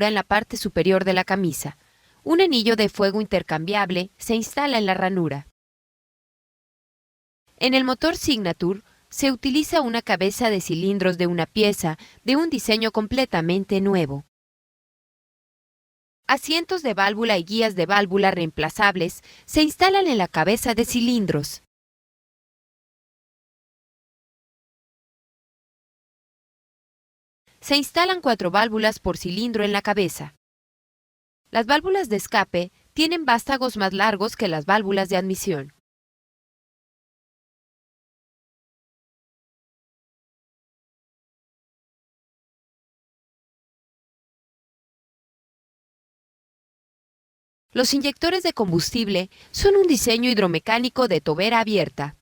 en la parte superior de la camisa. Un anillo de fuego intercambiable se instala en la ranura. En el motor Signature se utiliza una cabeza de cilindros de una pieza de un diseño completamente nuevo. Asientos de válvula y guías de válvula reemplazables se instalan en la cabeza de cilindros. Se instalan 4 válvulas por cilindro en la cabeza. Las válvulas de escape tienen vástagos más largos que las válvulas de admisión. Los inyectores de combustible son un diseño hidromecánico de tobera abierta.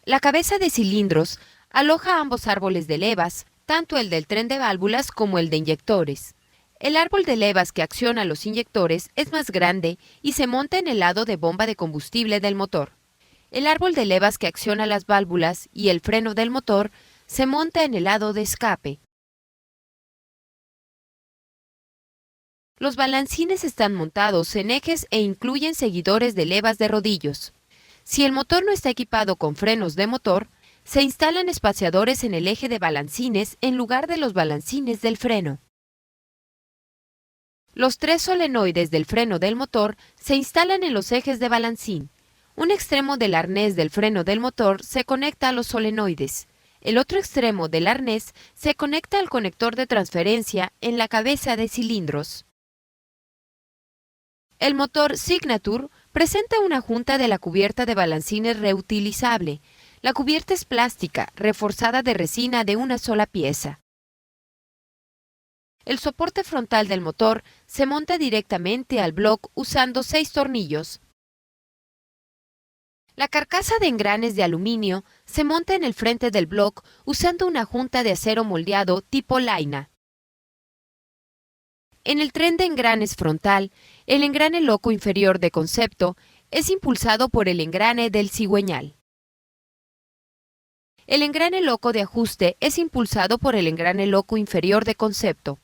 La cabeza de cilindros aloja ambos árboles de levas, tanto el del tren de válvulas como el de inyectores. El árbol de levas que acciona los inyectores es más grande y se monta en el lado de bomba de combustible del motor. El árbol de levas que acciona las válvulas y el freno del motor se monta en el lado de escape. Los balancines están montados en ejes e incluyen seguidores de levas de rodillos. Si el motor no está equipado con frenos de motor, se instalan espaciadores en el eje de balancines en lugar de los balancines del freno. Los 3 solenoides del freno del motor se instalan en los ejes de balancín. Un extremo del arnés del freno del motor se conecta a los solenoides. El otro extremo del arnés se conecta al conector de transferencia en la cabeza de cilindros. El motor Signature presenta una junta de la cubierta de balancines reutilizable. La cubierta es plástica, reforzada de resina de una sola pieza. El soporte frontal del motor se monta directamente al bloque usando 6 tornillos. La carcasa de engranes de aluminio se monta en el frente del bloque usando una junta de acero moldeado tipo Laina. En el tren de engranes frontal, el engrane loco inferior de concepto es impulsado por el engrane del cigüeñal. El engrane loco de ajuste es impulsado por el engrane loco inferior de concepto.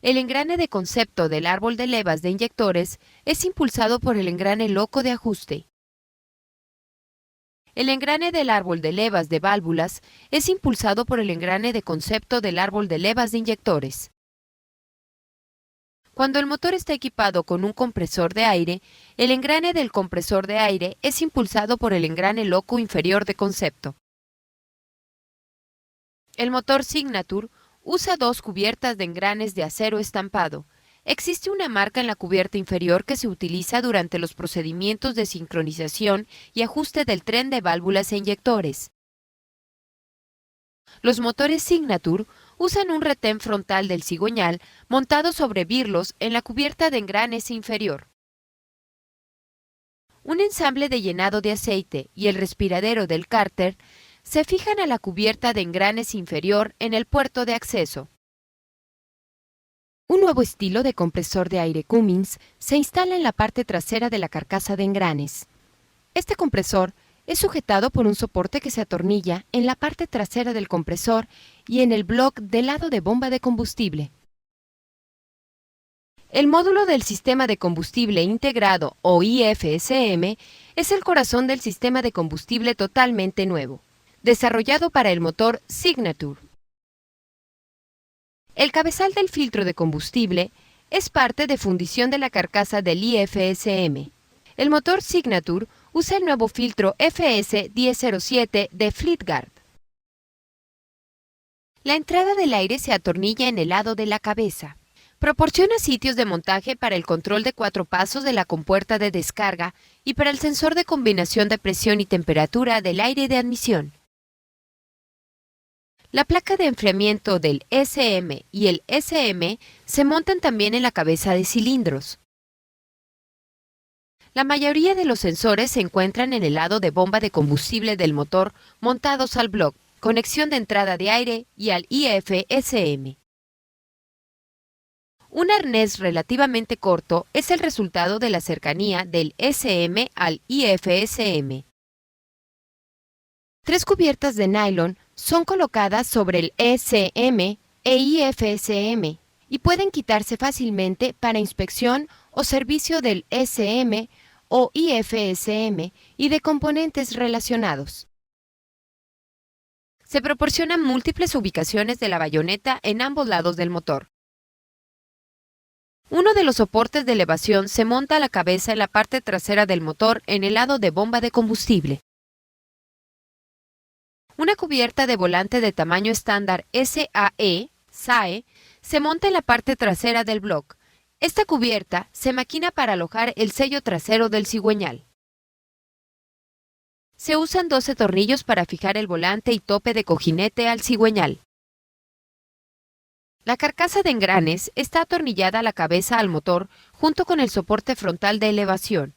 El engrane de concepto del árbol de levas de inyectores es impulsado por el engrane loco de ajuste. El engrane del árbol de levas de válvulas es impulsado por el engrane de concepto del árbol de levas de inyectores. Cuando el motor está equipado con un compresor de aire, el engrane del compresor de aire es impulsado por el engrane loco inferior de concepto. El motor Signature usa 2 cubiertas de engranes de acero estampado. Existe una marca en la cubierta inferior que se utiliza durante los procedimientos de sincronización y ajuste del tren de válvulas e inyectores. Los motores Signature usan un retén frontal del cigüeñal montado sobre birlos en la cubierta de engranes inferior. Un ensamble de llenado de aceite y el respiradero del cárter se fijan a la cubierta de engranes inferior en el puerto de acceso. Un nuevo estilo de compresor de aire Cummins se instala en la parte trasera de la carcasa de engranes. Este compresor es sujetado por un soporte que se atornilla en la parte trasera del compresor y en el bloque del lado de bomba de combustible. El módulo del Sistema de Combustible Integrado, o IFSM, es el corazón del sistema de combustible totalmente nuevo, desarrollado para el motor Signature. El cabezal del filtro de combustible es parte de fundición de la carcasa del IFSM. El motor Signature usa el nuevo filtro FS1007 de Fleetguard. La entrada del aire se atornilla en el lado de la cabeza. Proporciona sitios de montaje para el control de 4 pasos de la compuerta de descarga y para el sensor de combinación de presión y temperatura del aire de admisión. La placa de enfriamiento del SM y el SM se montan también en la cabeza de cilindros. La mayoría de los sensores se encuentran en el lado de bomba de combustible del motor montados al bloque, conexión de entrada de aire y al IFSM. Un arnés relativamente corto es el resultado de la cercanía del SM al IFSM. 3 cubiertas de nylon son colocadas sobre el SM e IFSM y pueden quitarse fácilmente para inspección o servicio del SM o IFSM y de componentes relacionados. Se proporcionan múltiples ubicaciones de la bayoneta en ambos lados del motor. Uno de los soportes de elevación se monta a la cabeza en la parte trasera del motor en el lado de bomba de combustible. Una cubierta de volante de tamaño estándar SAE se monta en la parte trasera del bloque. Esta cubierta se maquina para alojar el sello trasero del cigüeñal. Se usan 12 tornillos para fijar el volante y tope de cojinete al cigüeñal. La carcasa de engranes está atornillada a la cabeza al motor junto con el soporte frontal de elevación.